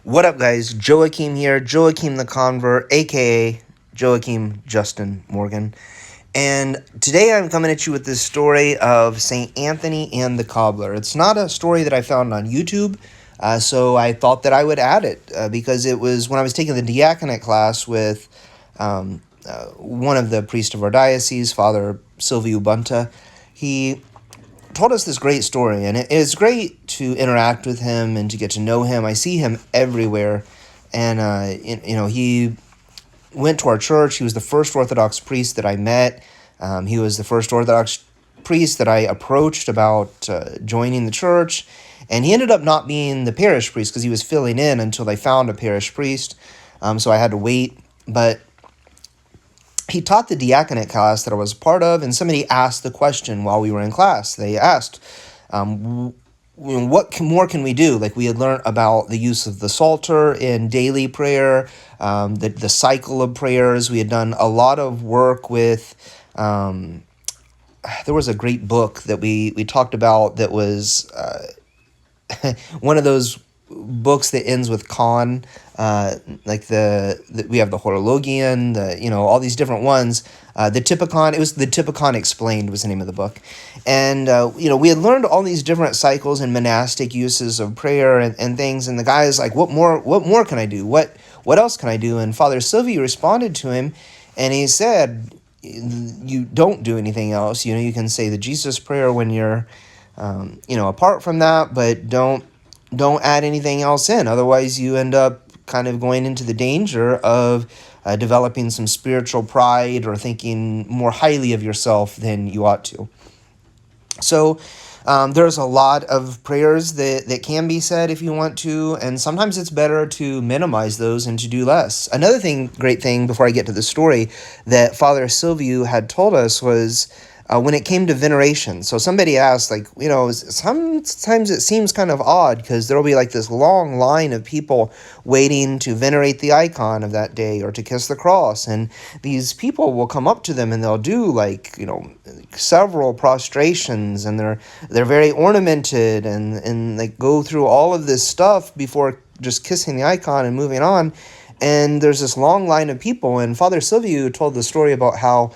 What up, guys? Joachim here, Joachim the Convert, aka Joachim Justin Morgan. And today I'm coming at you with this story of St. Anthony and the Cobbler. It's not a story that I found on YouTube, so I thought that I would add it because it was when I was taking the diaconate class with one of the priests of our diocese, Father Silviu Bunta. He told us this great story, and it's great to interact with him and to get to know him. I see him everywhere, and he went to our church. He was the first Orthodox priest that I met. He was the first Orthodox priest that I approached about joining the church, and he ended up not being the parish priest because he was filling in until they found a parish priest, so I had to wait, but he taught the diaconate class that I was a part of, and somebody asked the question while we were in class. They asked, what more can we do? Like, we had learned about the use of the Psalter in daily prayer, the cycle of prayers. We had done a lot of work with, there was a great book that we talked about that was one of those books that ends with con, like we have the Horologion, all these different ones. The Typicon, it was the Typicon Explained was the name of the book. And, we had learned all these different cycles and monastic uses of prayer and things. And the guy is like, what more can I do? What else can I do? And Father Silviu responded to him, and he said, you don't do anything else. You can say the Jesus prayer when you're, apart from that, but don't add anything else in. Otherwise, you end up kind of going into the danger of developing some spiritual pride or thinking more highly of yourself than you ought to. So there's a lot of prayers that can be said if you want to, and sometimes it's better to minimize those and to do less. Another great thing, before I get to the story, that Father Silviu had told us was when it came to veneration. So somebody asked, sometimes it seems kind of odd because there'll be like this long line of people waiting to venerate the icon of that day or to kiss the cross. And these people will come up to them and they'll do several prostrations, and they're very ornamented and they go through all of this stuff before just kissing the icon and moving on. And there's this long line of people. And Father Silviu told the story about how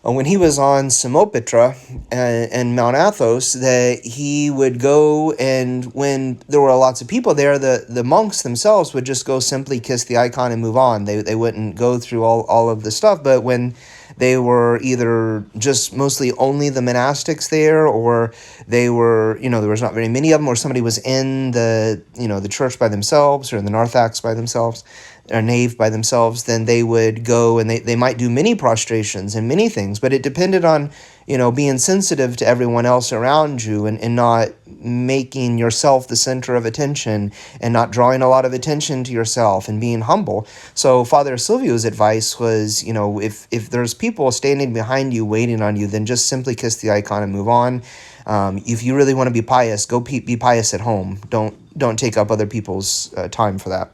when he was on Samopitra and Mount Athos, that he would go, and when there were lots of people there, the monks themselves would just go simply kiss the icon and move on. They wouldn't go through all of the stuff. But when they were either just mostly only the monastics there, or they were, there was not very many of them, or somebody was in the church by themselves, or in the narthex by themselves, or nave by themselves, then they would go and they might do many prostrations and many things, but it depended on, being sensitive to everyone else around you and not making yourself the center of attention and not drawing a lot of attention to yourself and being humble. So Father Silviu's advice was, if there's people standing behind you waiting on you, then just simply kiss the icon and move on. If you really want to be pious, go be pious at home. Don't take up other people's time for that.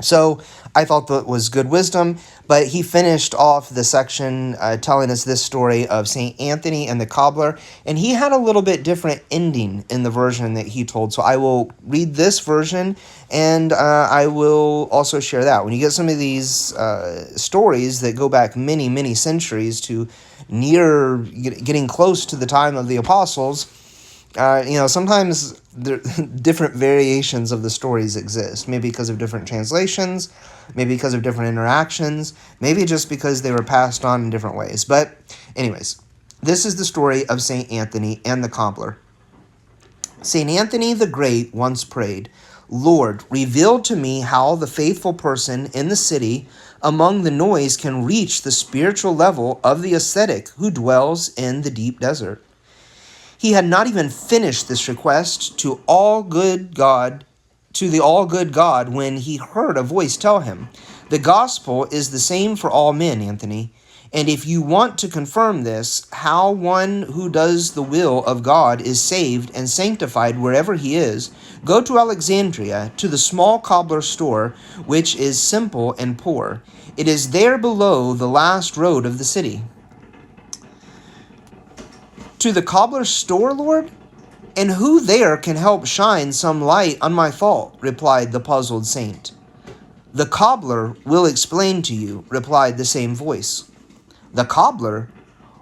So I thought that was good wisdom, but he finished off the section telling us this story of St. Anthony and the Cobbler, and he had a little bit different ending in the version that he told. So I will read this version, and I will also share that. When you get some of these stories that go back many, many centuries to getting close to the time of the apostles, sometimes different variations of the stories exist, maybe because of different translations, maybe because of different interactions, maybe just because they were passed on in different ways. But anyways, this is the story of St. Anthony and the Cobbler. St. Anthony the Great once prayed, "Lord, reveal to me how the faithful person in the city among the noise can reach the spiritual level of the ascetic who dwells in the deep desert." He had not even finished this request to the all good God, when he heard a voice tell him, "The gospel is the same for all men, Anthony. And if you want to confirm this, how one who does the will of God is saved and sanctified wherever he is, go to Alexandria, to the small cobbler store, which is simple and poor. It is there below the last road of the city." "To the cobbler's store, Lord?" "And who there can help shine some light on my fault?" replied the puzzled saint. "The cobbler will explain to you," replied the same voice. "The cobbler?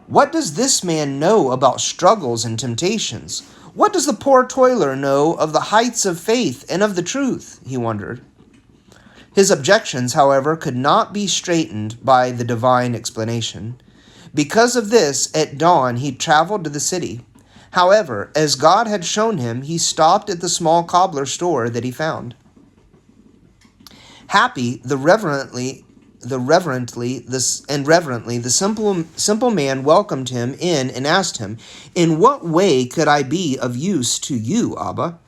What does this man know about struggles and temptations? What does the poor toiler know of the heights of faith and of the truth?" he wondered. His objections, however, could not be straightened by the divine explanation. Because of this, at dawn he traveled to the city. However, as God had shown him, he stopped at the small cobbler store that he found. Happy, reverently, the simple man welcomed him in and asked him, "In what way could I be of use to you, Abba?"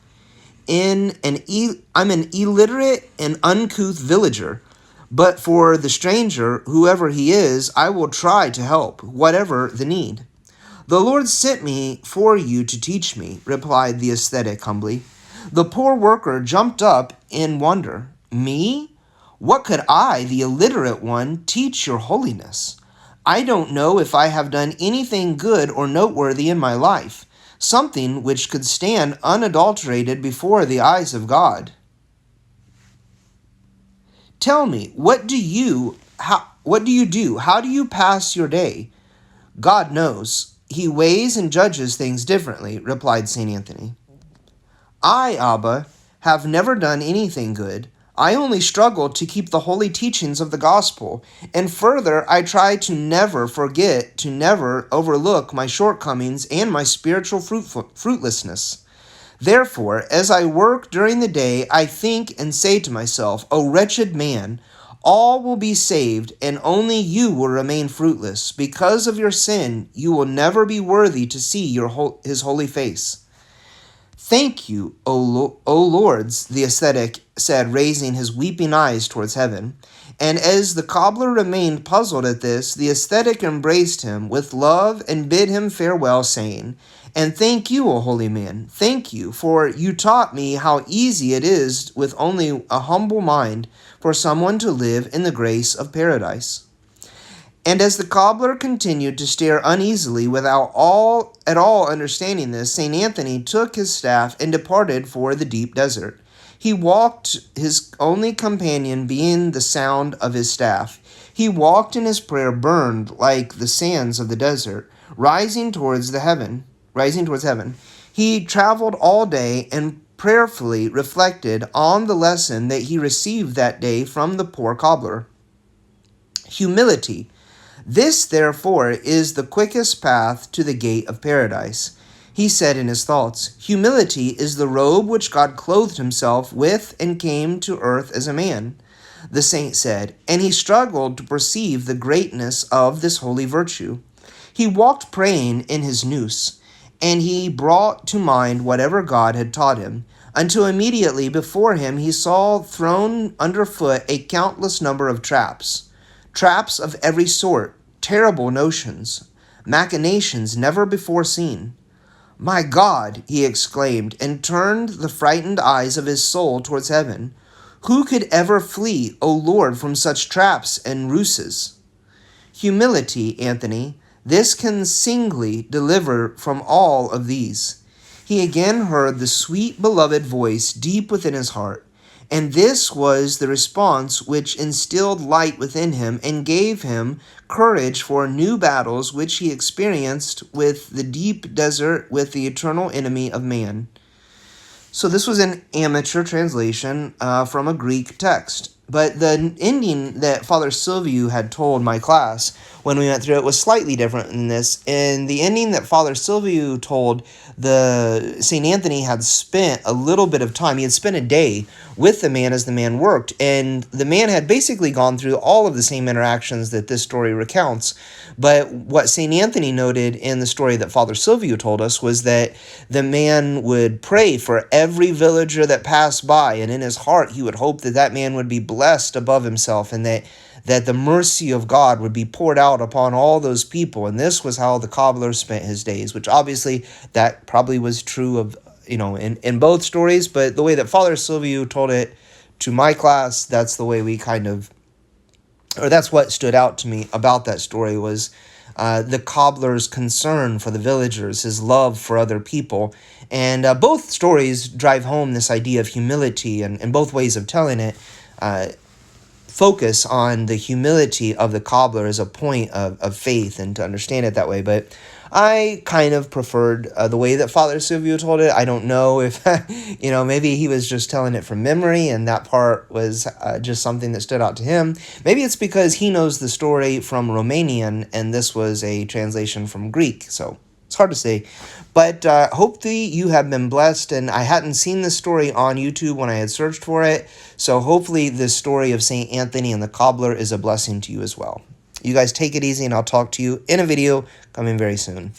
I'm an illiterate and uncouth villager, but for the stranger, whoever he is, I will try to help, whatever the need." "The Lord sent me for you to teach me," replied the ascetic humbly. The poor worker jumped up in wonder. "Me? What could I, the illiterate one, teach your holiness? I don't know if I have done anything good or noteworthy in my life, something which could stand unadulterated before the eyes of God. Tell me, what do you do? How do you pass your day?" "God knows. He weighs and judges things differently," replied St. Anthony. "I, Abba, have never done anything good. I only struggle to keep the holy teachings of the gospel, and further, I try to never forget, to never overlook my shortcomings and my spiritual fruitlessness. Therefore, as I work during the day, I think and say to myself, 'O wretched man, all will be saved, and only you will remain fruitless. Because of your sin, you will never be worthy to see his holy face.'" "Thank you, O Lords," the ascetic said, raising his weeping eyes towards heaven. And as the cobbler remained puzzled at this, the ascetic embraced him with love and bid him farewell, saying, "And thank you, O holy man, thank you, for you taught me how easy it is with only a humble mind for someone to live in the grace of paradise." And as the cobbler continued to stare uneasily without at all understanding this, St. Anthony took his staff and departed for the deep desert. He walked, his only companion being the sound of his staff. He walked, and his prayer burned like the sands of the desert, rising towards heaven. He traveled all day and prayerfully reflected on the lesson that he received that day from the poor cobbler. Humility. This, therefore, is the quickest path to the gate of paradise. He said in his thoughts, "Humility is the robe which God clothed himself with and came to earth as a man." The saint said, and he struggled to perceive the greatness of this holy virtue. He walked praying in his noose, and he brought to mind whatever God had taught him, until immediately before him he saw thrown underfoot a countless number of traps of every sort, terrible notions, machinations never before seen. "My God!" he exclaimed, and turned the frightened eyes of his soul towards heaven. "Who could ever flee, O Lord, from such traps and ruses?" Humility, Antony, this can singly deliver from all of these. He again heard the sweet beloved voice deep within his heart, and this was the response which instilled light within him and gave him courage for new battles which he experienced with the deep desert, with the eternal enemy of man. So this was an amateur translation from a Greek text. But the ending that Father Silviu had told my class when we went through it was slightly different than this. And the ending that Father Silviu told, the St. Anthony had spent a little bit of time. He had spent a day with the man as the man worked. And the man had basically gone through all of the same interactions that this story recounts. But what St. Anthony noted in the story that Father Silviu told us was that the man would pray for every villager that passed by. And in his heart, he would hope that that man would be blessed above himself, and that the mercy of God would be poured out upon all those people. And this was how the cobbler spent his days, which obviously that probably was true of, in both stories, but the way that Father Silviu told it to my class, that's the way we that's what stood out to me about that story was the cobbler's concern for the villagers, his love for other people. And both stories drive home this idea of humility, and both ways of telling it focus on the humility of the cobbler as a point of faith and to understand it that way. But I kind of preferred the way that Father Silvio told it. I don't know if, maybe he was just telling it from memory and that part was just something that stood out to him. Maybe it's because he knows the story from Romanian and this was a translation from Greek. So it's hard to say. But hopefully you have been blessed. And I hadn't seen this story on YouTube when I had searched for it. So hopefully this story of St. Anthony and the cobbler is a blessing to you as well. You guys take it easy, and I'll talk to you in a video coming very soon.